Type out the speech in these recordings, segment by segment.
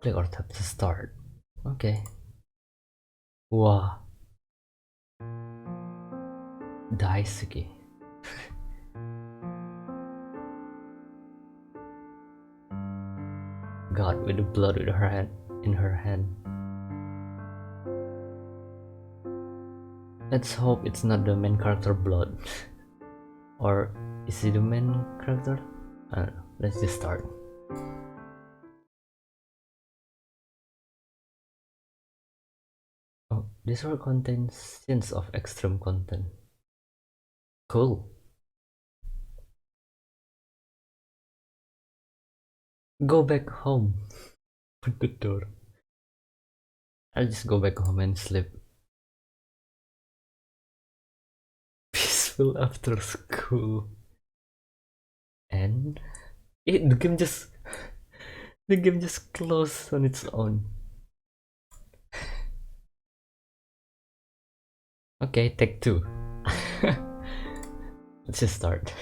Click or tap to start. Okay. Wow. Daisuki. God with the blood with her hand in her hand. Let's hope it's not the main character blood. Or is it the main character? I don't know. Let's just start. Oh, this world contains scenes of extreme content. Cool. Go back home. Put the door. I'll just go back home and sleep. Peaceful after school. And the game just closed on its own. Okay, take two. Let's just start.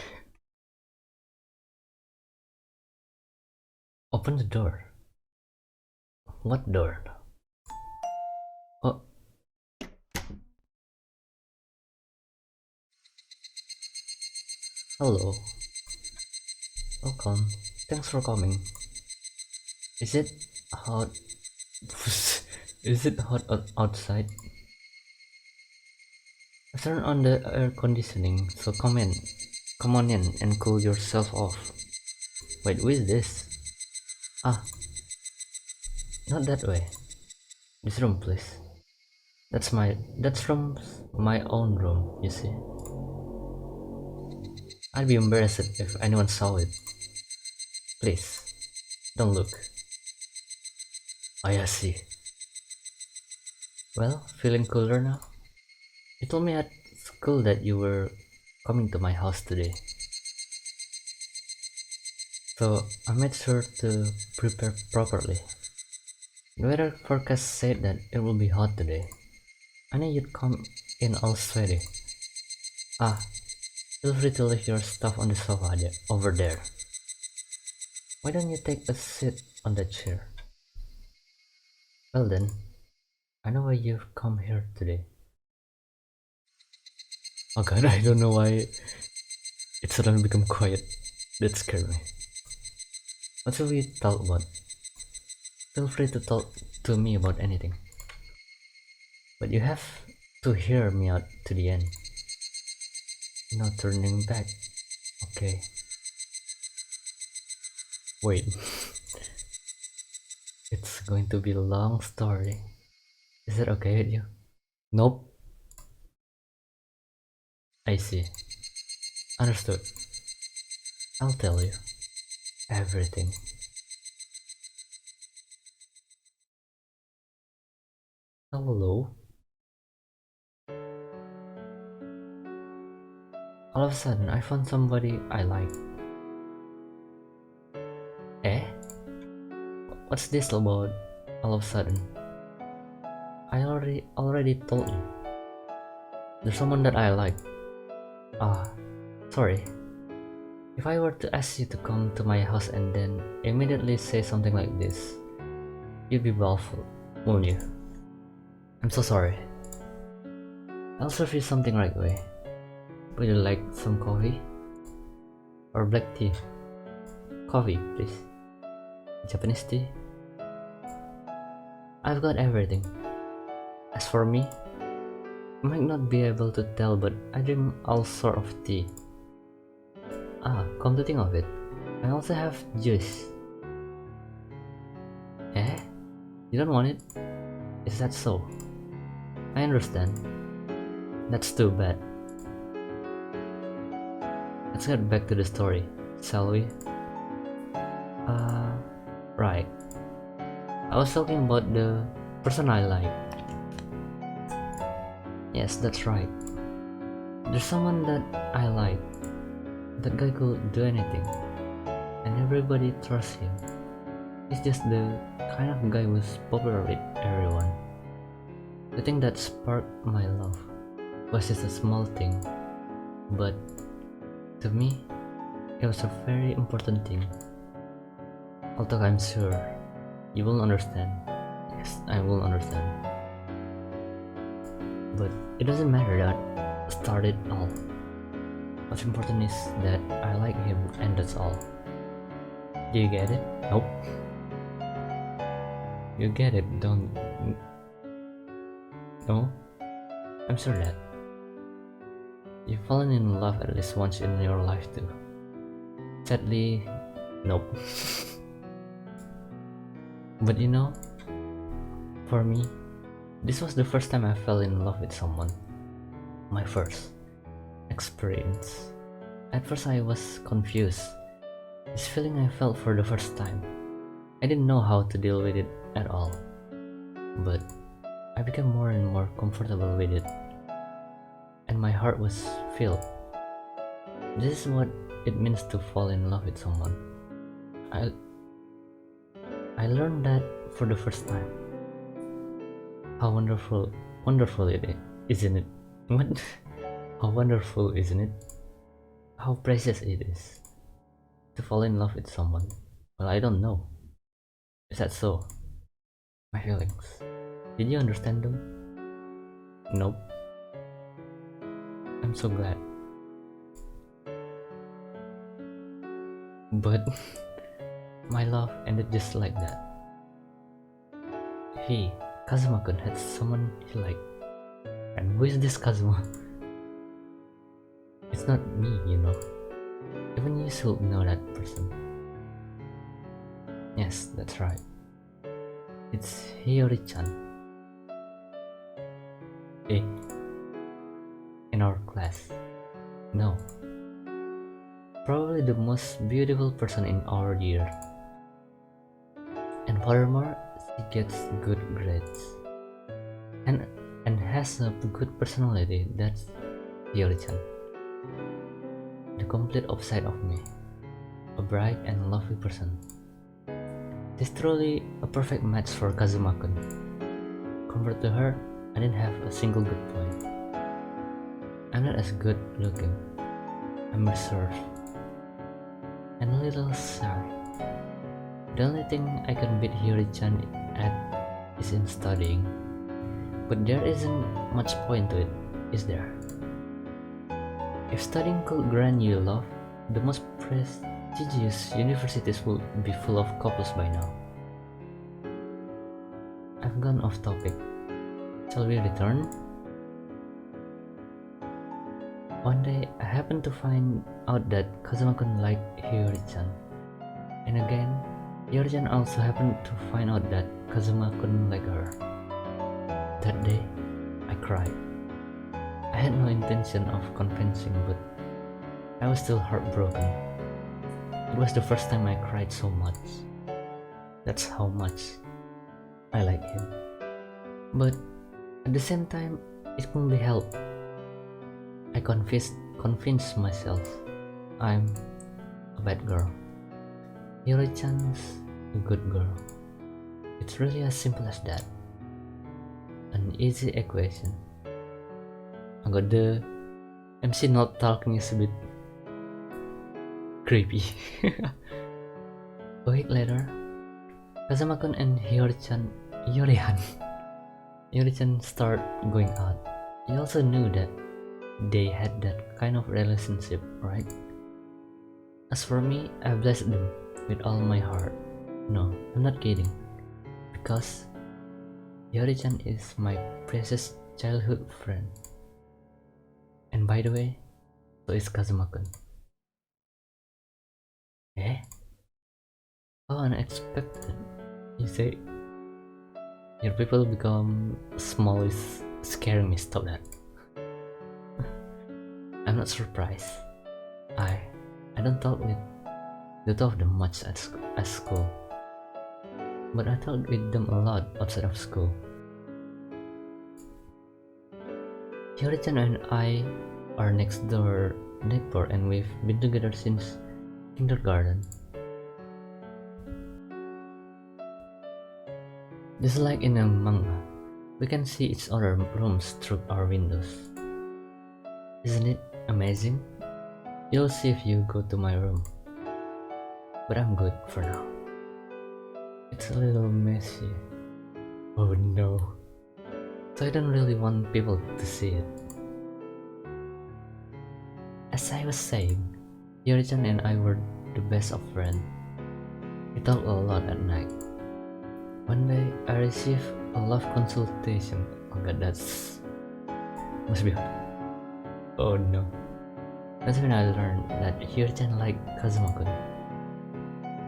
Open the door. What door? Oh. Hello. Welcome. Thanks for coming. Is it hot? Is it hot outside? Turn on the air conditioning, so come on in and cool yourself off. Wait, who is this? Ah, not that way. This room, please. That's from my own room, you see. I'd be embarrassed if anyone saw it. Please, don't look. Oh, I see. Well, feeling cooler now? You told me at school that you were coming to my house today. So I made sure to prepare properly. The weather forecast said that it will be hot today. I knew you'd come in all sweaty. Ah, feel free to leave your stuff on the sofa over there. Why don't you take a seat on that chair? Well then, I know why you've come here today. Oh god, I don't know why it suddenly became quiet. That scared me. What should we talk about? Feel free to talk to me about anything. But you have to hear me out to the end. No turning back. Okay. Wait. It's going to be a long story. Is that okay with you? Nope. I see. Understood. I'll tell you. Everything. Hello? All of a sudden, I found somebody I like. Eh? What's this about all of a sudden? I already told you. There's someone that I like. Ah, sorry. If I were to ask you to come to my house and then immediately say something like this, you'd be baffled, won't you? I'm so sorry. I'll serve you something right away. Would you like some coffee? Or black tea? Coffee, please. Japanese tea? I've got everything. As for me, you might not be able to tell, but I drink all sort of tea. Ah, come to think of it, I also have juice. Eh? You don't want it? Is that so? I understand. That's too bad. Let's get back to the story, shall we? Right. I was talking about the person I like. Yes, that's right. There's someone that I like. That guy could do anything, and everybody trusts him. He's just the kind of guy who's popular with everyone. The thing that sparked my love was just a small thing, but to me, it was a very important thing. Although I'm sure You will understand. Yes, I will understand. But it doesn't matter that started all. What's important is that I like him and that's all. Do you get it? Nope. You get it, don't... No? I'm sure that you've fallen in love at least once in your life too. Sadly, nope. But you know, for me, this was the first time I fell in love with someone. My first experience. At first I was confused. This feeling I felt for the first time. I didn't know how to deal with it at all. But I became more and more comfortable with it. And my heart was filled. This is what it means to fall in love with someone. I learned that for the first time. How wonderful it is, isn't it? What? How wonderful, isn't it? How precious it is to fall in love with someone. Well, I don't know. Is that so? My feelings. Did you understand them? Nope. I'm so glad. But my love ended just like that. He, Kazuma-kun, had someone he liked. And who is this Kazuma? It's not me, you know. Even you should know that person. Yes, that's right. It's Hiyori-chan. In our class. No. Probably the most beautiful person in our year. And furthermore, she gets good grades. And has a good personality. That's Hiyori-chan. The complete opposite of me. A bright and lovely person. She's truly a perfect match for Kazuma-kun. Compared to her, I didn't have a single good point. I'm not as good looking. I'm reserved. And a little shy. The only thing I can beat Hiyori-chan at is in studying. But there isn't much point to it, is there? If studying could grant you love, the most prestigious universities would be full of couples by now. I've gone off topic. Shall we return? One day, I happened to find out that Kazuma-kun liked Hiyori-chan. And again, Hiyori-chan also happened to find out that Kazuma-kun liked her. That day, I cried. I had no intention of convincing, but I was still heartbroken. It was the first time I cried so much. That's how much I like him. But at the same time, it couldn't be helped. I convinced myself I'm a bad girl. Hiyori-chan's a good girl. It's really as simple as that. An easy equation. I got the MC not talking is a bit creepy. A week later, Kazuma-kun and Hiyori-chan start going out. You also knew that they had that kind of relationship, right? As for me, I blessed them with all my heart. No, I'm not kidding. Because Hiyori-chan is my precious childhood friend. And by the way, so is Kazuma-kun. Eh? How unexpected. You say your people become small is scaring me. Stop that. I'm not surprised. I don't talk with the two of them much at school. But I talked with them a lot outside of school. Hiyori-chan and I are next door neighbor and we've been together since kindergarten. Just like in a manga, we can see each other's rooms through our windows. Isn't it amazing? You'll see if you go to my room. But I'm good for now. It's a little messy. Oh no. So I don't really want people to see it. As I was saying, Yuri-chan and I were the best of friends. We talked a lot at night. One day, I received a love consultation. Oh god, that's... must be hard. Oh no. That's when I learned that Yuri-chan liked Kazuma-kun.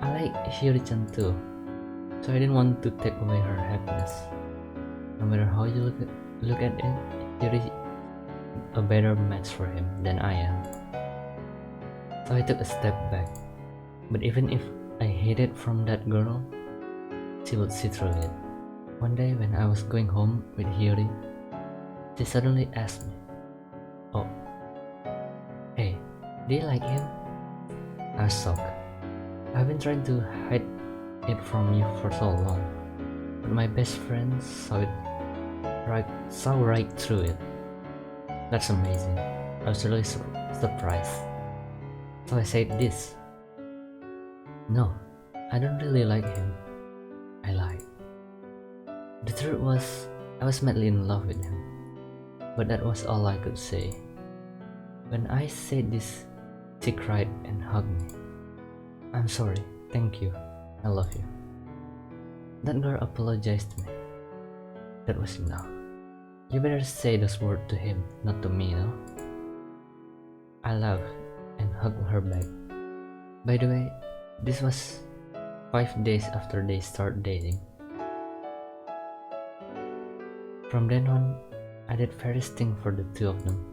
I like Yuri-chan too, so I didn't want to take away her happiness. No matter how you look at it, Yuri is a better match for him than I am. So I took a step back. But even if I hid it from that girl, she would see through it. One day when I was going home with Yuri, she suddenly asked me, "Oh, hey, do you like him?" I was shocked. I've been trying to hide it from you for so long, but my best friend saw right through it. That's amazing. I was really surprised. So I said this. No, I don't really like him. I lied. The truth was, I was madly in love with him. But that was all I could say. When I said this, she cried and hugged me. I'm sorry, thank you, I love you. That girl apologized to me. That was enough. You better say those words to him, not to me, no? I laughed and hugged her back. By the way, this was 5 days after they started dating. From then on, I did various things for the two of them.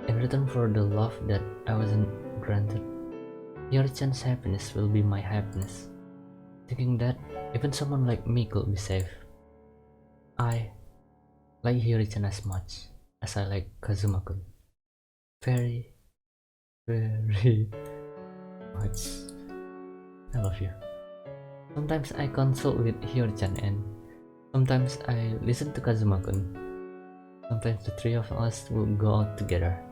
In return for the love that I wasn't granted, Yuri-chan's happiness will be my happiness. Thinking that even someone like me could be safe. I like Yuri-chan as much as I like Kazuma-kun. Very, very much. I love you. Sometimes I consult with Yuri-chan and sometimes I listen to Kazuma-kun. Sometimes the three of us will go out together.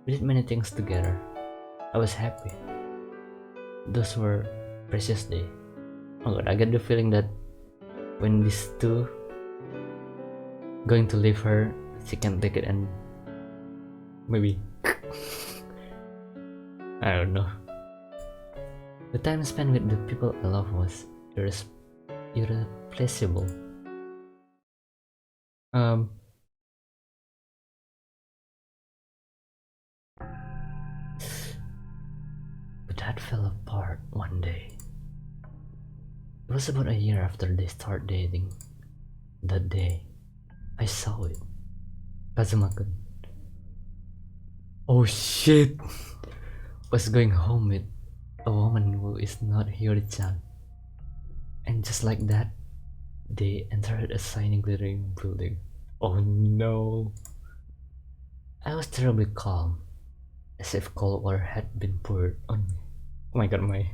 We did many things together. I was happy. Those were precious days. Oh god, I get the feeling that when these two going to leave her, she can take it and maybe I don't know. The time spent with the people I love was irreplaceable. But that fell apart one day. It was about a year after they started dating. That day, I saw it. Kazuma-kun. Oh shit! Was going home with a woman who is not Hiyori-chan. And just like that, they entered a shiny glittering building. Oh no! I was terribly calm, as if cold water had been poured on me. Oh my god, my...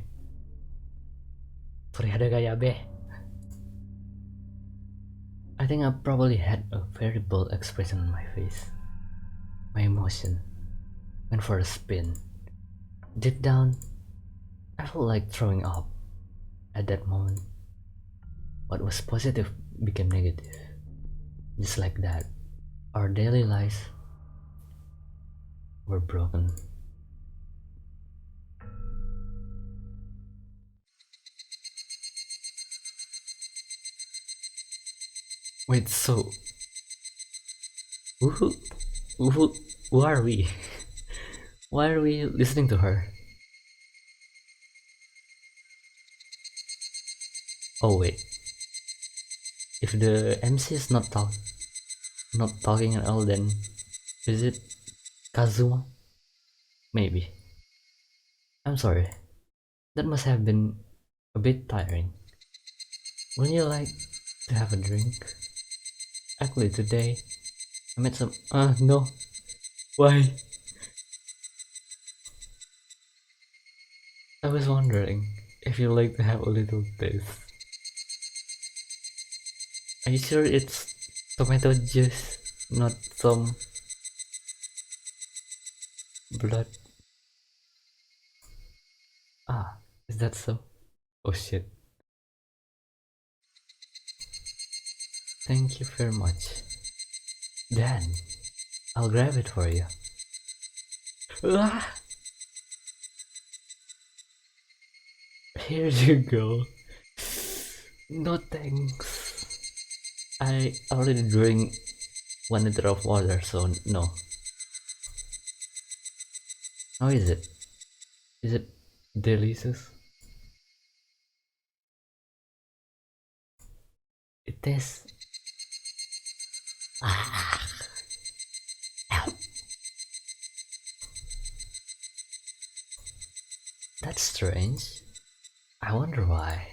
I think I probably had a very bold expression on my face. My emotion went for a spin. Deep down, I felt like throwing up. At that moment, what was positive became negative. Just like that, our daily lives were broken. Wait, so who, who are we? Why are we listening to her? Oh wait, if the MC is not talking at all, then is it Kazuma? Maybe. I'm sorry. That must have been a bit tiring. Wouldn't you like to have a drink? Actually, today I met some. No. Why? I was wondering if you'd like to have a little taste. Are you sure it's tomato juice, not some blood? Ah, is that so? Oh shit. Thank you very much. Then, I'll grab it for you. Ah! Here you go. No thanks. I already drank 1 liter of water, so no. How is it? Is it delicious? It tastes... Ah! Help! That's strange. I wonder why.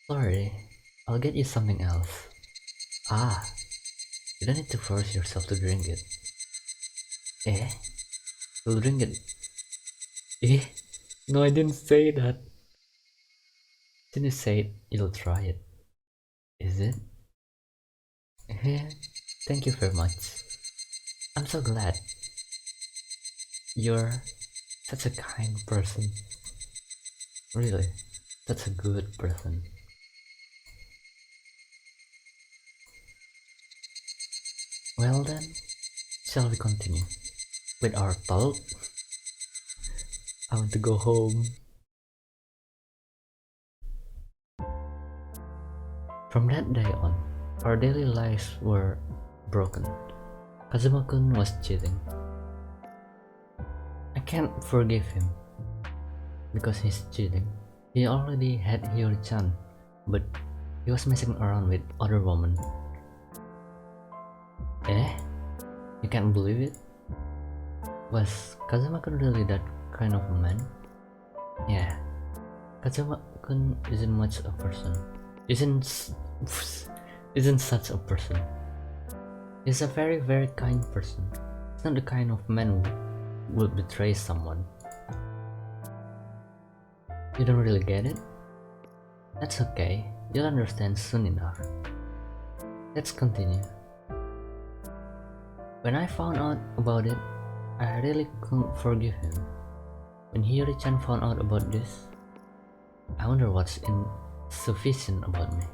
Sorry, I'll get you something else. Ah, you don't need to force yourself to drink it. Eh? You'll drink it. Eh? No, I didn't say that. Didn't you say you'll try it? Is it? Eh? Thank you very much. I'm so glad. You're such a kind person. Really, that's a good person. Well then, shall we continue with our talk? I want to go home. From that day on, our daily lives were broken. Kazuma-kun was cheating. I can't forgive him because he's cheating. He already had Hiyori-chan, but he was messing around with other women. Eh? You can't believe it? Was Kazuma-kun really that kind of a man? Yeah, Kazuma-kun isn't much a person. Isn't such a person. He's a very, very kind person. He's not the kind of man who would betray someone. You don't really get it? That's okay, you'll understand soon enough. Let's continue. When I found out about it, I really couldn't forgive him. When Hiyori-chan found out about this, I wonder what's insufficient about me.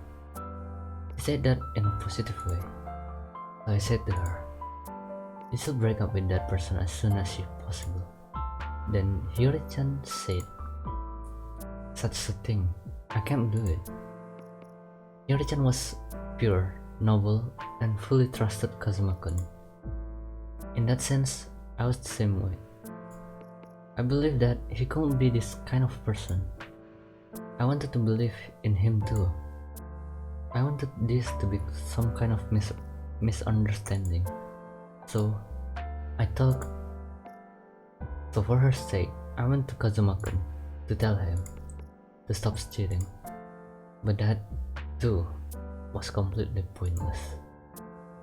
He said that in a positive way. So I said to her, you should break up with that person as soon as possible. Then Hiyori-chan said, such a thing, I can't do it. Hiyori-chan was pure, noble, and fully trusted Kazuma-kun. In that sense, I was the same way. I believed that he couldn't be this kind of person. I wanted to believe in him too. I wanted this to be some kind of misunderstanding. So for her sake, I went to Kazuma-kun to tell him to stop cheating. But that too was completely pointless.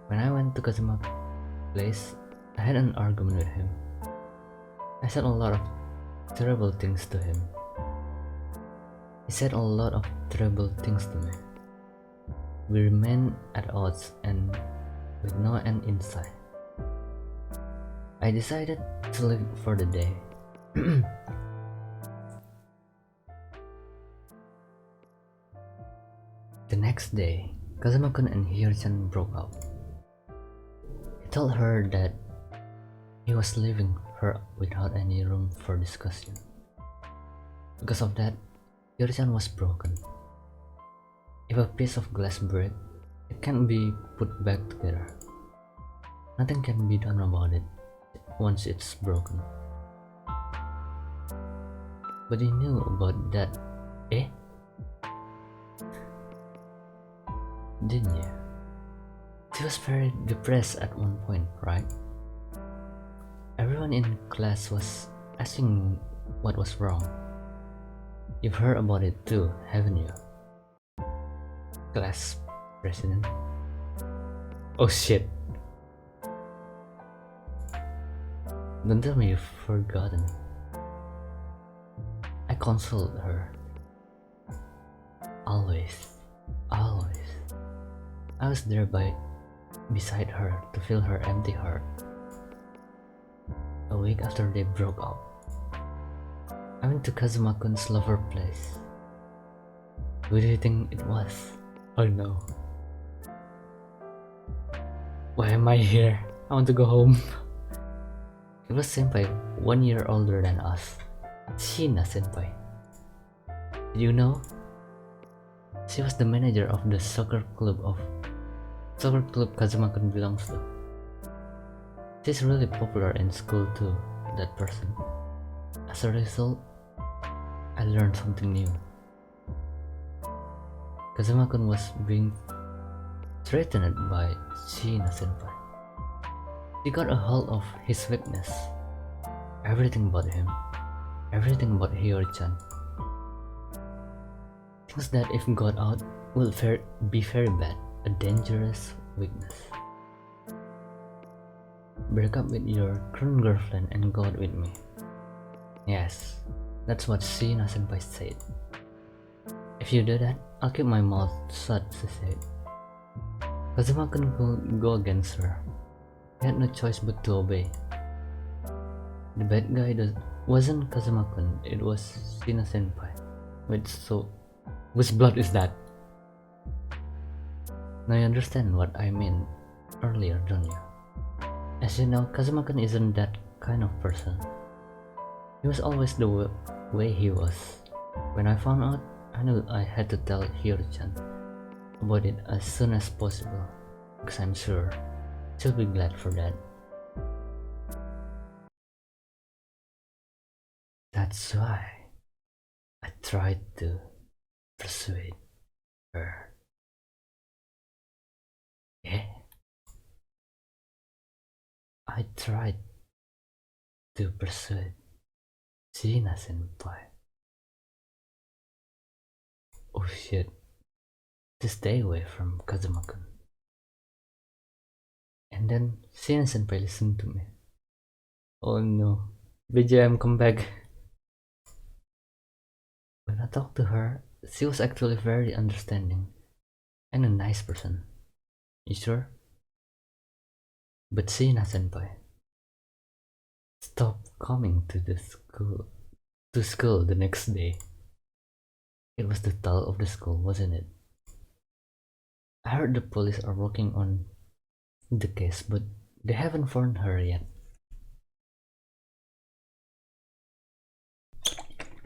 When I went to Kazuma's place, I had an argument with him. I said a lot of terrible things to him. He said a lot of terrible things to me. We remained at odds and with no end in sight. I decided to leave for the day. The next day, Kazuma-kun and Hiyori-chan broke up. He told her that he was leaving her without any room for discussion. Because of that, Hiyori-chan was broken. If a piece of glass breaks, it can't be put back together. Nothing can be done about it once it's broken. But he knew about that, eh? Didn't you? She was very depressed at one point, right? Everyone in class was asking what was wrong. You've heard about it too, haven't you? Class president. Oh shit. Don't tell me you've forgotten. I consoled her. Always. I was there beside her to fill her empty heart. A week after they broke up, I went to Kazuma-kun's lover place. Who do you think it was? Oh no. Why am I here? I want to go home. It was senpai 1 year older than us. Shina senpai. Did you know? She was the manager of the soccer club Kazuma-kun belongs to. She's really popular in school too, that person. As a result, I learned something new. Kazuma-kun was being threatened by Shina senpai. She got a hold of his weakness. Everything about him. Everything about Hiyori-chan. Things that if got out will be very bad. A dangerous weakness. Break up with your current girlfriend and go out with me. Yes, that's what Shina senpai said. If you do that, I'll keep my mouth shut, she said. Kazuma-kun could go against her. He had no choice but to obey. The bad guy wasn't Kazuma-kun, it was Shina senpai. Wait, so which blood is that? Now you understand what I meant earlier, don't you? As you know, Kazuma-kun isn't that kind of person. He was always the way he was. When I found out, I knew I had to tell Hiyori-chan about it as soon as possible, because I'm sure she'll be glad for that. That's why I tried to persuade her. Yeah? I tried to persuade Shina senpai. Oh shit. To stay away from Kazuma-kun. And then Shina senpai listened to me. Oh no. BGM, come back. When I talked to her, she was actually very understanding and a nice person. You sure? But Shina senpai stopped coming to school the next day. It was the tale of the school, wasn't it? I heard the police are working on the case, but they haven't found her yet.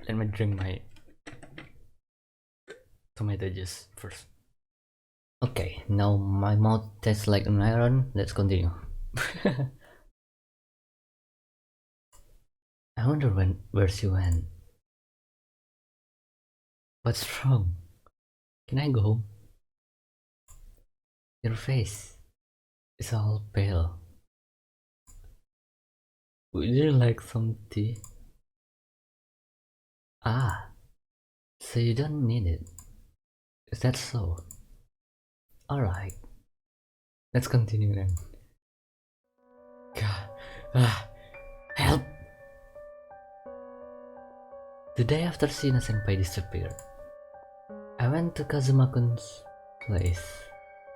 Let me drink my tomato juice first. Okay, now my mouth tastes like an iron. Let's continue. I wonder where she went. What's wrong? Can I go home? Your face is all pale. Would you like some tea? Ah, so you don't need it. Is that so? Alright. Let's continue then. God, help! The day after Shina senpai disappeared, I went to Kazuma-kun's place.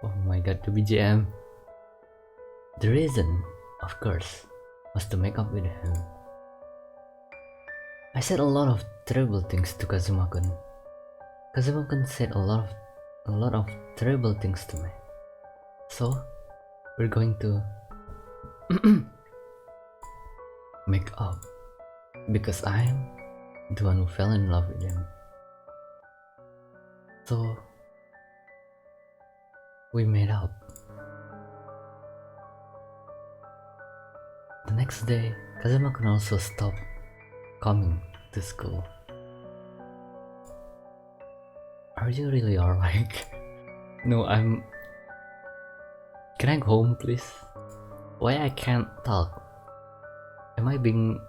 Oh my god, the BGM. The reason, of course, was to make up with him. I said a lot of terrible things to Kazuma-kun. Kazuma-kun said a lot of terrible things to me. So, we're going to make up because I'm the one who fell in love with him. So, we made up. The next day, Kazuma-kun also stopped coming to school. Are you really alright? No, Can I go home, please? Why I can't talk? Am I being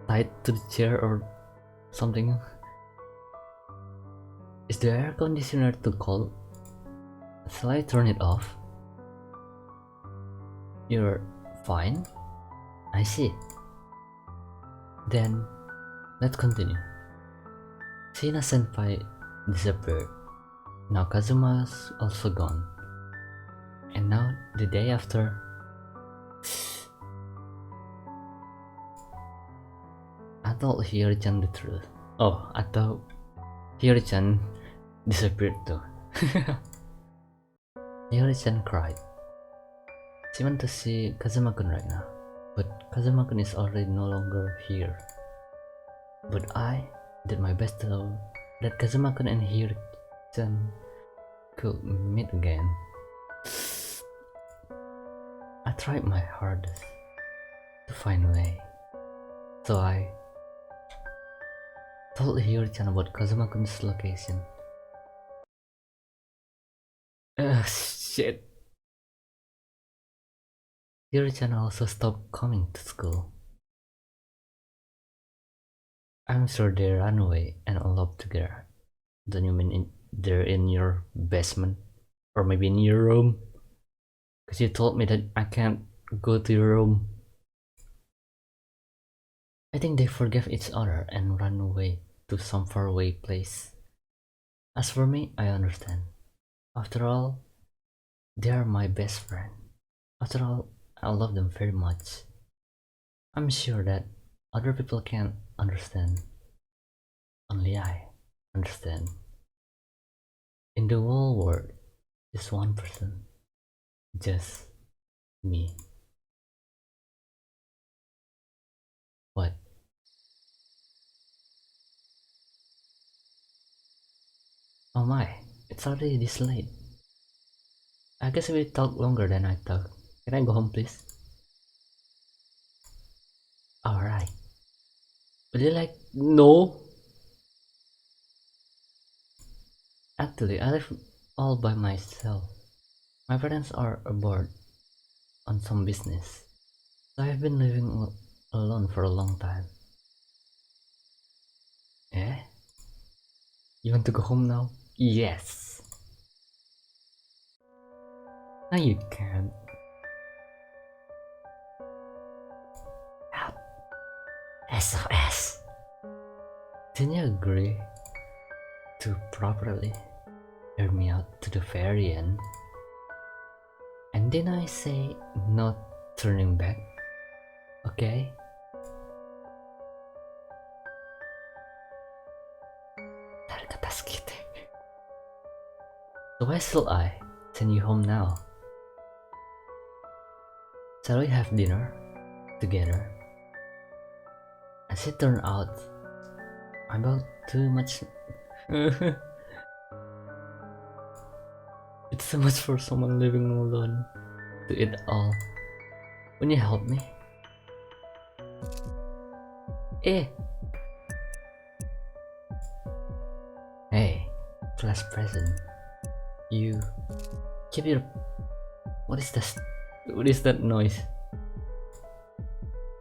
tied to the chair or something? Is the air conditioner too cold? Shall I turn it off? You're fine? I see. Then, let's continue. Shina senpai disappeared. Now Kazuma's also gone. And now, the day after, I told Hiyori-chan the truth. Oh, I thought She went to see Kazuma-kun right now, but Kazuma-kun is already no longer here. But I did my best to let Kazuma-kun and Hiro-chan could meet again. I tried my hardest to find a way, so I told Hiro-chan about Kazuma-kun's location. Shit. Hiro-chan also stopped coming to school. I'm sure they ran away and eloped together. Don't you mean they're in your basement? Or maybe in your room? Cause you told me that I can't go to your room. I think they forgave each other and ran away to some faraway place. As for me, I understand. After all, they are my best friend. After all, I love them very much. I'm sure that other people can't understand. Only I understand. In the whole world, just one person. Just me. What? Oh my, it's already this late. I guess we talked longer than I thought. Can I go home, please? Alright. Would you like? No. Actually, I live all by myself. My parents are abroad on some business, so I've been living alone for a long time. Eh? You want to go home now? Yes. No, you can't. Help. SOS. Didn't you agree to properly hear me out to the very end? And didn't I say not turning back? Okay? So why shall I send you home now? Shall we have dinner together? As it turned out, I bought too much. It's so much for someone living alone to eat all. Won't you help me? Hey, class present. You keep your. What is this? What is that noise?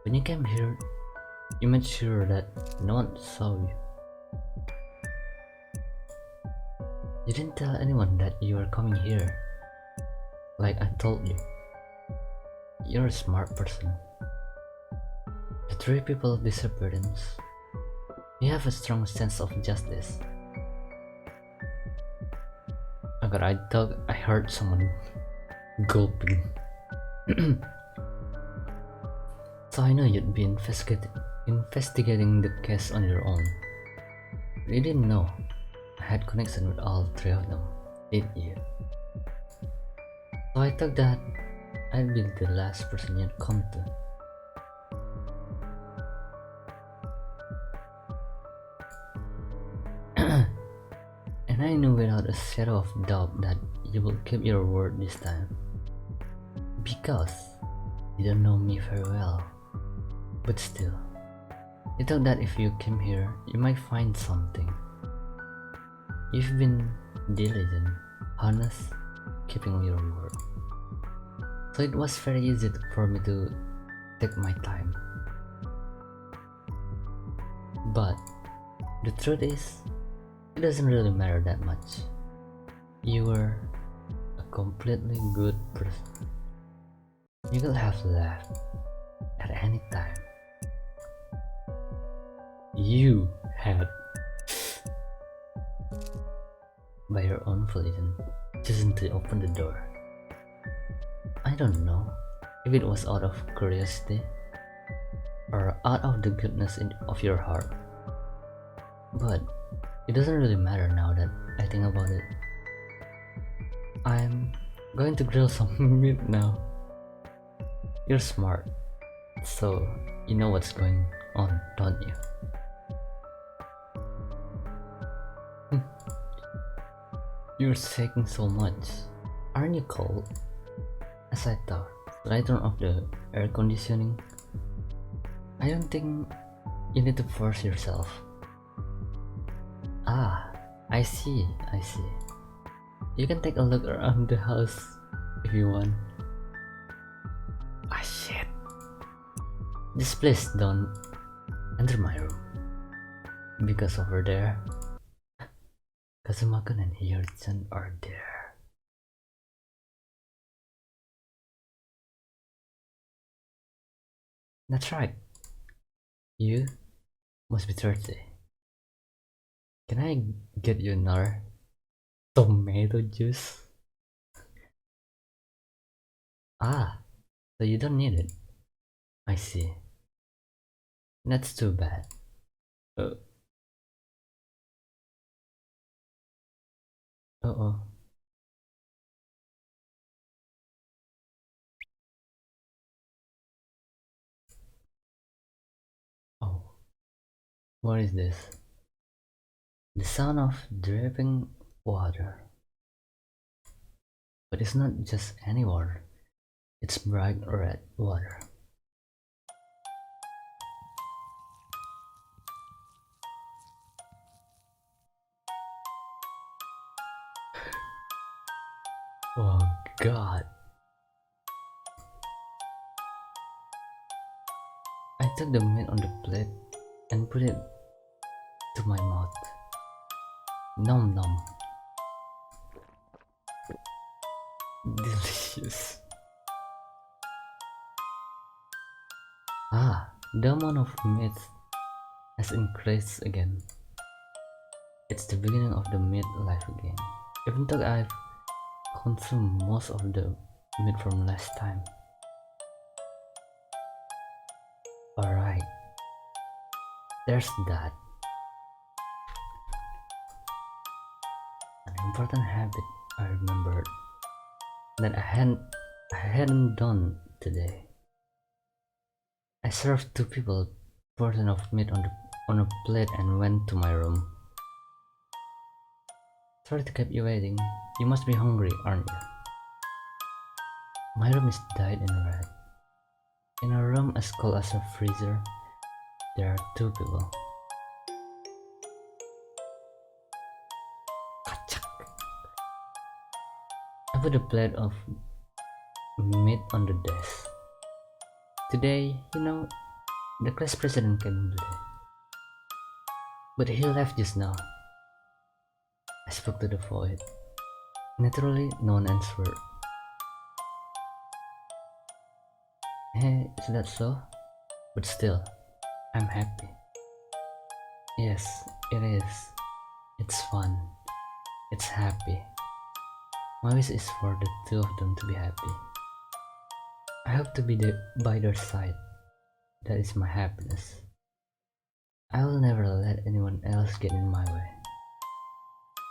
When you came here, you made sure that no one saw you. You didn't tell anyone that you were coming here. Like I told you. You're a smart person. The three people disappearance. You have a strong sense of justice. Oh god, I thought I heard someone gulping. So I know you'd be investigating the case on your own. You didn't know I had connection with all three of them, did you? So I thought that I'd be the last person you'd come to. And I knew without a shadow of doubt that you will keep your word this time. Because you don't know me very well. But still, you thought that if you came here, you might find something. You've been diligent, honest, keeping your word. So it was very easy for me to take my time. But the truth is, it doesn't really matter that much. You were a completely good person. You could have left at any time. You had, by your own volition, chosen to open the door. I don't know if it was out of curiosity or out of the goodness of your heart, but it doesn't really matter now that I think about it. I'm going to grill some meat now. You're smart, so you know what's going on, don't you? You're shaking so much. Aren't you cold? As I thought, should I turn off the air conditioning? I don't think you need to force yourself. Ah, I see. You can take a look around the house if you want. Ah shit. Just please don't enter my room. Because over there, Kazuma-kun and Hiyori-chan are there. That's right. You must be thirsty. Can I get you another tomato juice? Ah, so you don't need it. I see. That's too bad. Uh-oh. Oh. What is this? The sound of dripping water. But it's not just any water. It's bright red water. Oh god. I took the meat on the plate and put it to my mouth. Nom nom. Delicious. Ah, the amount of meat has increased again. It's the beginning of the meat life again. Even though I've consumed most of the meat from last time. Alright. There's that. An important habit I remembered that I hadn't done today. I served 2 people a portion of meat on a plate and went to my room. Sorry to keep you waiting. You must be hungry, aren't you? My room is dyed in red. In a room as cold as a freezer, there are 2 people. Kachak. I put a plate of meat on the desk. Today, the class president came today. But he left just now. I spoke to the void. Naturally, no one answered. Hey, is that so? But still, I'm happy. Yes, it is. It's fun. It's happy. My wish is for the 2 of them to be happy. I hope to be by their side. That is my happiness. I will never let anyone else get in my way.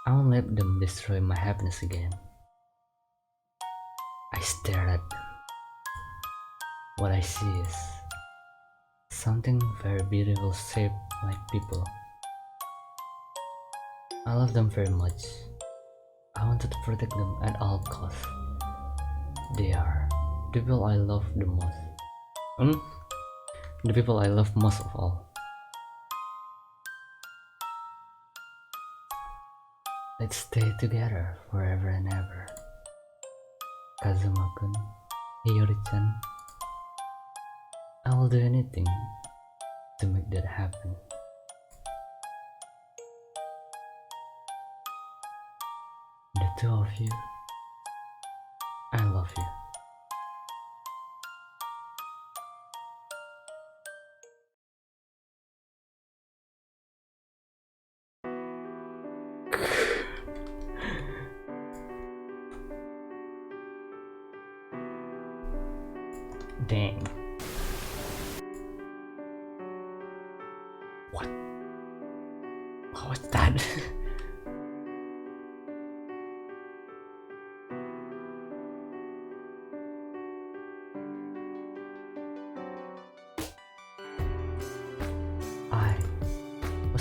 I won't let them destroy my happiness again. I stare at them. What I see is something very beautiful shaped like people. I love them very much. I wanted to protect them at all costs. They are the people I love the most. The people I love most of all. Let's stay together forever and ever. Kazuma-kun, Hiyori-chan. I will do anything to make that happen. The 2 of you, I love you. Dang. What? What was that?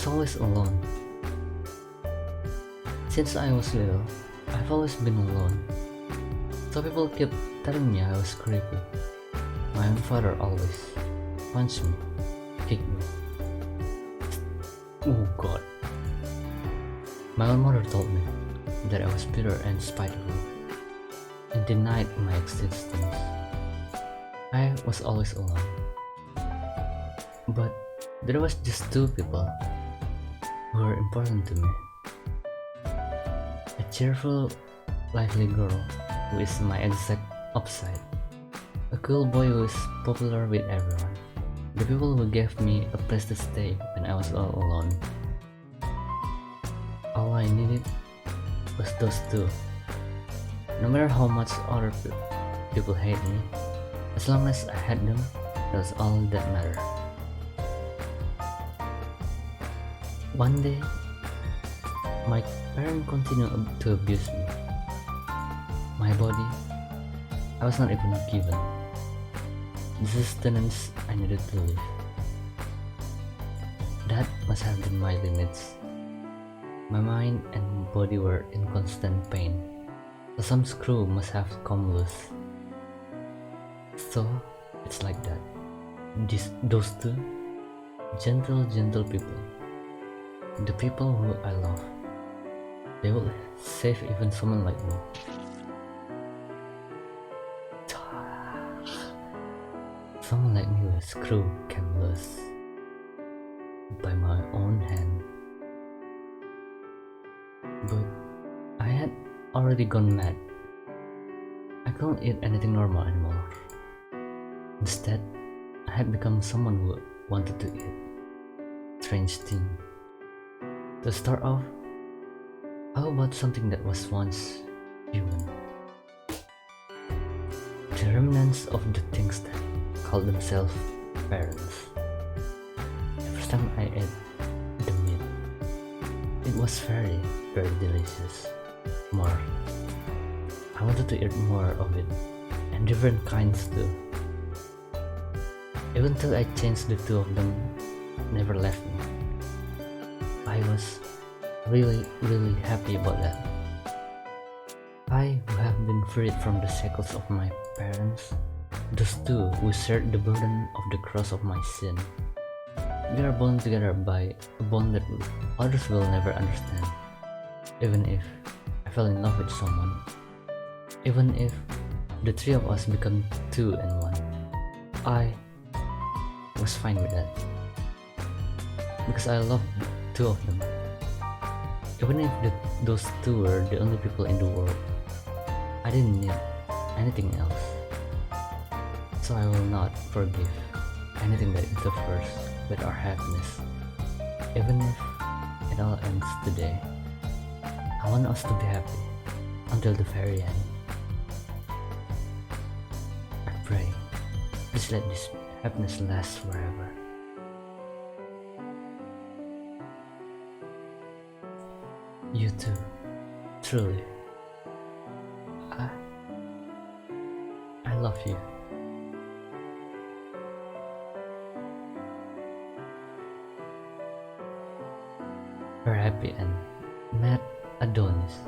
was always alone. Since I was little, I've always been alone. So people kept telling me I was creepy. My own father always punched me, kicked me. Oh god. My own mother told me that I was bitter and spiteful and denied my existence. I was always alone. But there was just two people who were important to me. A cheerful, lively girl who is my exact opposite. A cool boy who is popular with everyone. The people who gave me a place to stay when I was all alone. All I needed was those two. No matter how much other people hate me, as long as I had them, that's all that mattered. One day, my parents continued to abuse me. My body, I was not even given. The sustenance I needed to live. That must have been my limits. My mind and body were in constant pain. So some screw must have come loose. So it's like that. Those two gentle people. The people who I love. They will save even someone like me. Someone like me with a screw came loose by my own hand. But I had already gone mad. I couldn't eat anything normal anymore. Instead, I had become someone who wanted to eat. Strange thing. To start off, how about something that was once human? The remnants of the things that called themselves parents. The first time I ate the meat, it was very delicious. More. I wanted to eat more of it, and different kinds too. Even till I changed, the two of them never left me. I was really happy about that. I who have been freed from the shackles of my parents, those two who shared the burden of the cross of my sin. We are bound together by a bond that others will never understand. Even if I fell in love with someone, even if the three of us become two and one, I was fine with that. Because I loved the two of them. Even if those two were the only people in the world, I didn't need anything else. So I will not forgive anything that interferes with our happiness. Even if it all ends today, I want us to be happy until the very end. I pray, please let this happiness last forever. You too, truly. I love you. We're happy and met Adonis.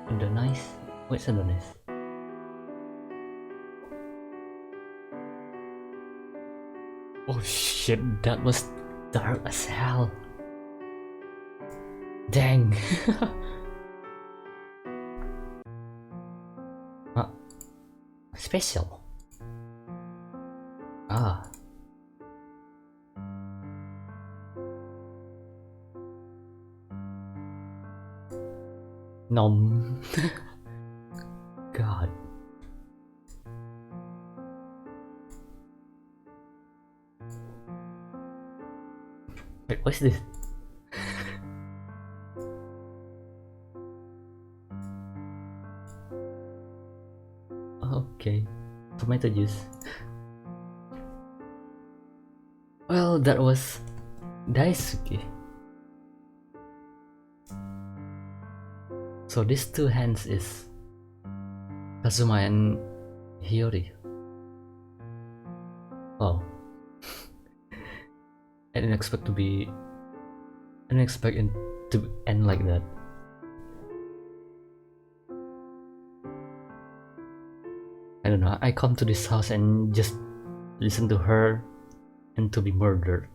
Adonis? What's Adonis? Oh shit, that was dark as hell. Dang. Special. Ah. Nom. God. Wait, what's this? Okay, tomato juice. Well, that was Daisuki. So these two hands is Kazuma and Hiyori. Oh. I didn't expect to be didn't expect it to end like that. I don't know, I come to this house and just listen to her and to be murdered.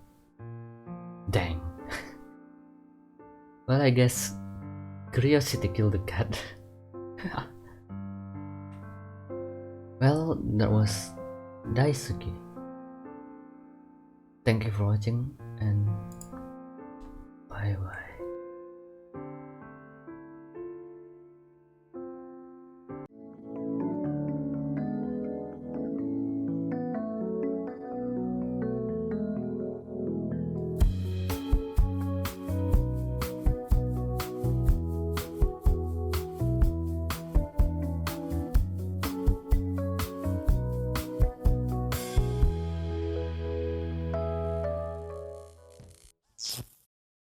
Dang. Well, I guess curiosity killed the cat. Well, that was Daisuki. Thank you for watching.